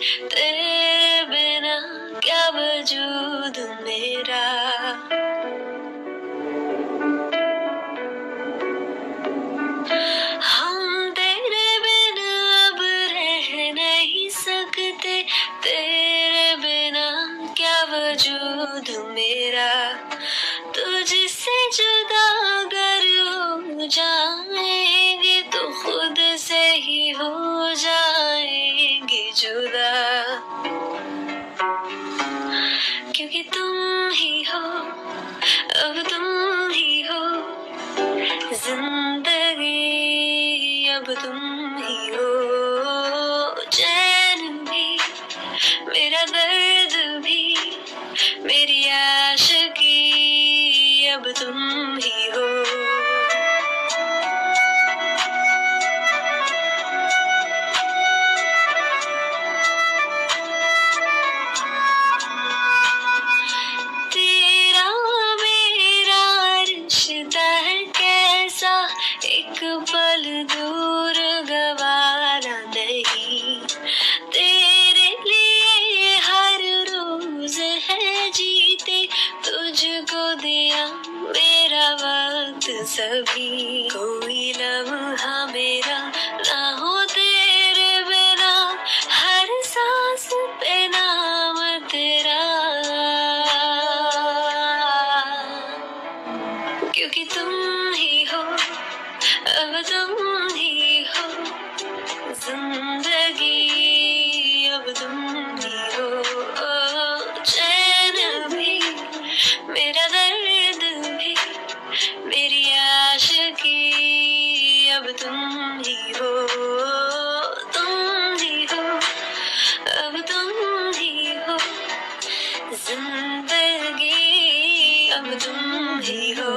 तेरे बिना क्या वजूद मेरा। हम तेरे बिना अब रह नहीं सकते, तेरे बिना क्या वजूद मेरा। तुझसे जुदा अगर हो जाएंगे तो खुद से ही हो जाएंगे जुदा, क्योंकि तुम ही हो, अब तुम ही हो जिंदगी, अब तुम ही हो। चैन भी, मेरा दर्द भी, मेरी आशिकी, अब तुम ही हो। तेरा मेरा रिश्ता है कैसा, एक पल दूर गवारा नहीं। तेरे लिए हर रोज है जीते, तुझको दिया मेरा वक्त सभी। कोई लम्हा मेरा ना हो तेरे बिना, हर सांस पे नाम तेरा, क्योंकि तुम ही हो, अब तुम ही हो जिंदगी, अब तुम ही हो। चैन भी, मेरा दर्द भी, मेरी आशिकी, अब तुम ही हो। तुम ही हो, अब तुम ही हो जिंदगी, अब तुम ही हो।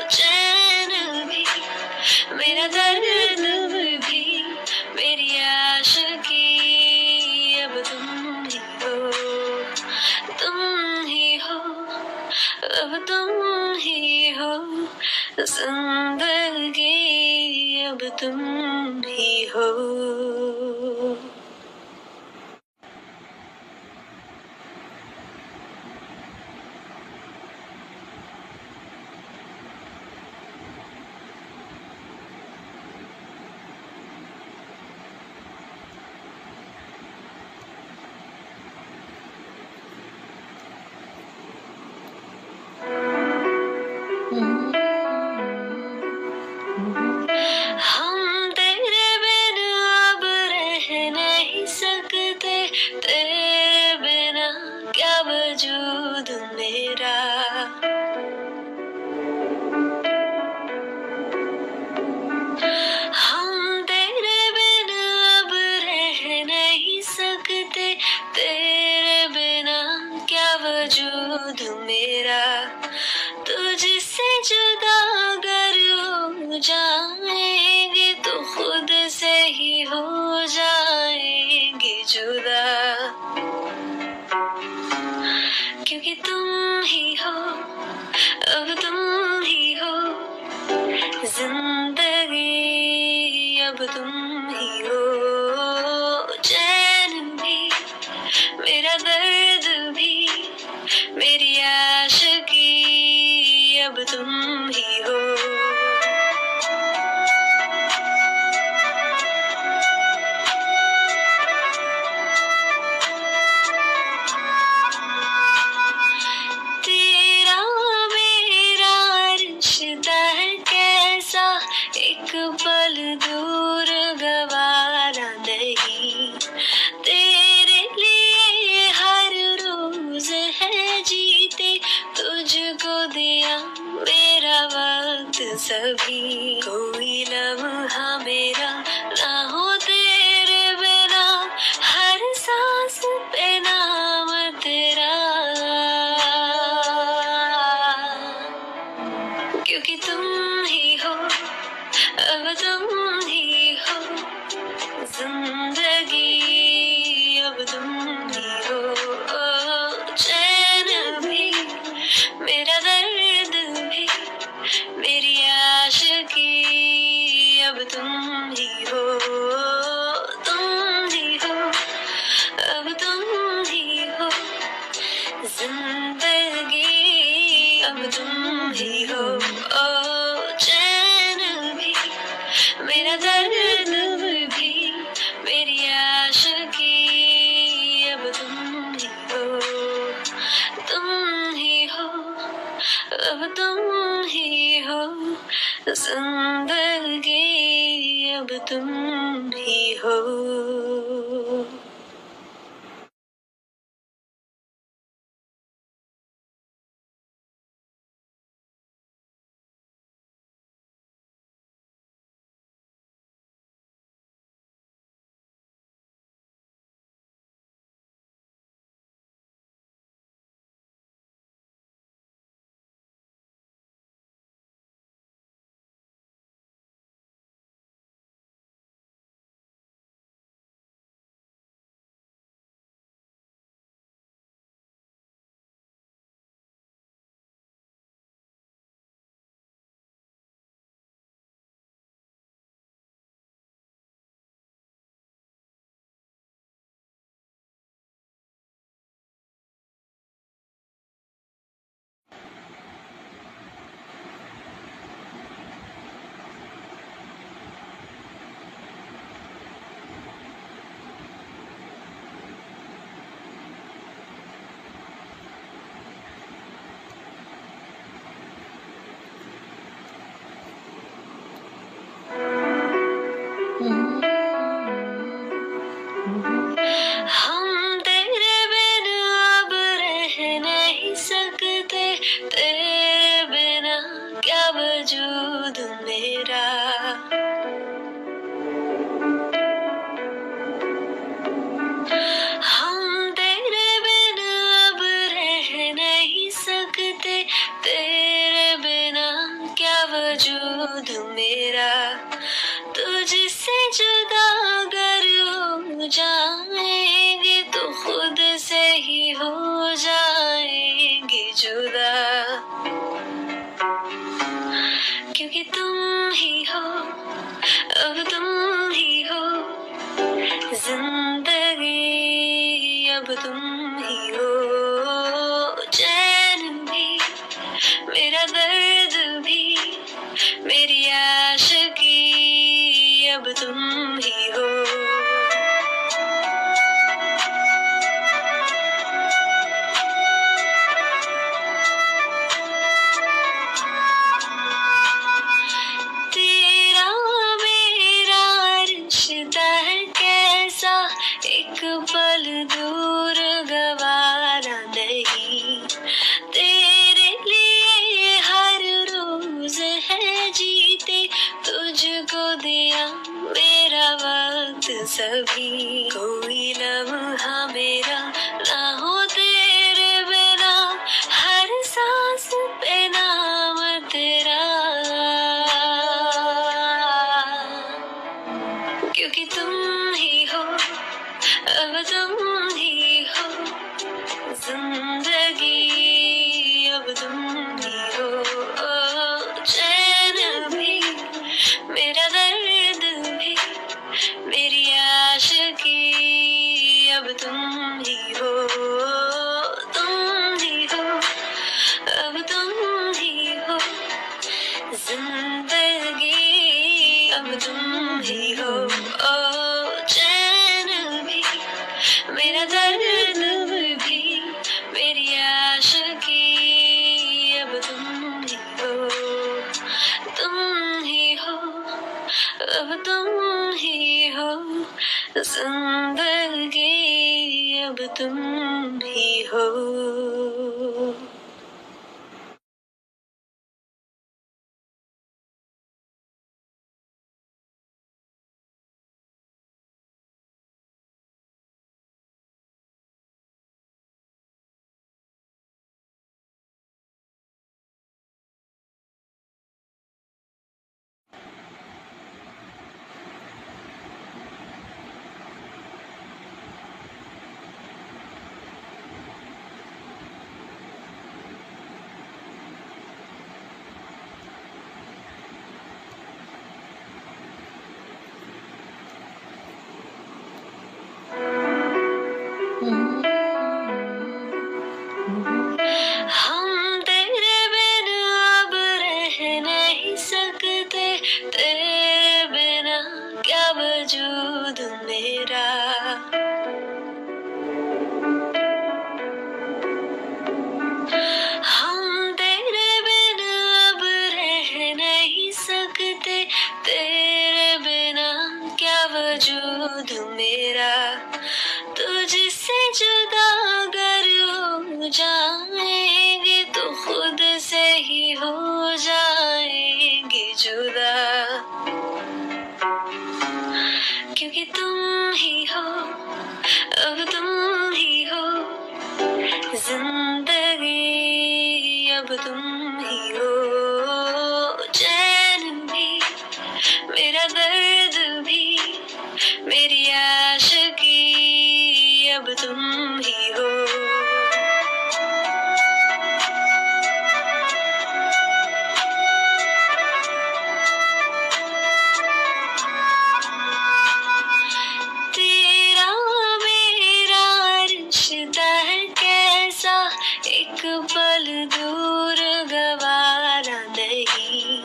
चैन भी, मेरा दर्द भी, मेरी आशिकी, अब तुम ही हो। तुम ही हो, अब तुम ही हो जिंदगी, अब तुम ही हो। हम तेरे बिना अब रह नहीं सकते, तेरे बिना क्या वजूद मेरा। हम तेरे बिना अब रह नहीं सकते, तेरे बिना क्या वजूद मेरा। तुझसे जुदा अगर हो जाएंगे तो खुद से ही हो जाएंगे जुदा, क्योंकि तुम ही हो, अब तुम ही हो जिंदगी, अब तुम ही हो। चैन भी, मेरा दर्द भी, मेरी आशिकी, अब तुम ही हो। तेरा मेरा रिश्ता है कैसा, एक पल दूर गवा तुम ही हो। हम तेरे बिन अब रह नहीं सकते, तेरे बिना क्या वजूद मेरा। हम तेरे बिन अब रह नहीं सकते, तेरे बिना क्या वजूद मेरा। तुझसे जुदा अगर हो जाएंगे तो खुद से ही हो जाएंगे जुदा, क्योंकि तुम ही हो, अब तुम ही हो जिंदगी, अब तुम ही हो। चैन भी, मेरा दर्द भी, मेरी आशिकी, अब तुम ही हो। तेरा मेरा रिश्ता है कैसा, एक पल दूर गवारा नहीं। तेरे लिए हर रोज है जीते, तुझको दिया मेरा वक्त सभी। कोई लम्हा मेरा ना हो तेरे बिना, हर सांस पे नाम तेरा, क्योंकि तुम ही हो, अब तुम ही हो जिंदगी, अब तुम ही हो। चैन भी, मेरा दर्द भी, मेरी आशिकी, अब तुम ही हो। तुम ही हो, अब तुम ही हो जिंदगी, अब तुम ही हो। चैन भी, मेरा दर्द भी, मेरी आशिकी, अब तुम ही हो। तुम ही हो, अब तुम ही हो जिंदगी, अब तुम ही हो। मुझसे जुदा अगर हो जाएंगे तो खुद से ही हो जाएंगे जुदा, क्योंकि तुम ही हो, अब तुम ही हो जिंदगी, अब तुम ही हो। चैन भी, मेरा दर्द भी, मेरी आशिकी, अब तुम ही हो। तेरा मेरा रिश्ता है कैसा, एक पल दूर गवारा नहीं।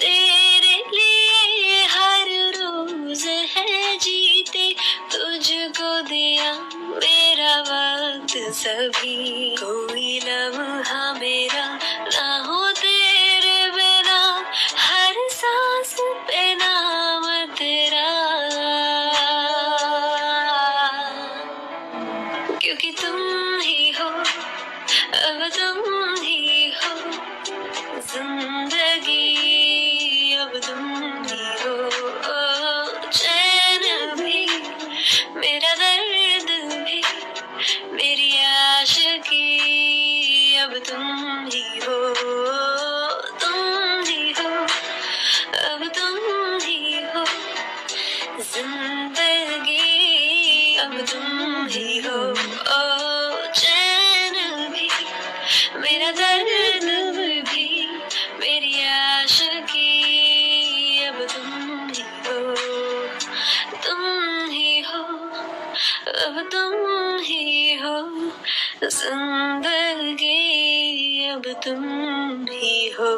तेरे लिए हर रोज है जीते, तुझको दिया मेरा वक्त सभी। कोई लम्हा मेरा ना हो तेरे बिना, हर सांस पे नाम तेरा, क्योंकि तुम ही हो, अब तुम ही हो जिंदगी, अब तुम ही हो। चैन भी, मेरा दर्द भी, मेरी आशिकी, अब तुम ही हो। तुम ही हो, अब तुम ही हो जिंदगी, अब तुम ही हो। चैन भी, मेरा दर्द भी, मेरी आशिकी, अब तुम ही हो। तुम ही हो, अब तुम ही हो जिंदगी, अब तुम ही हो।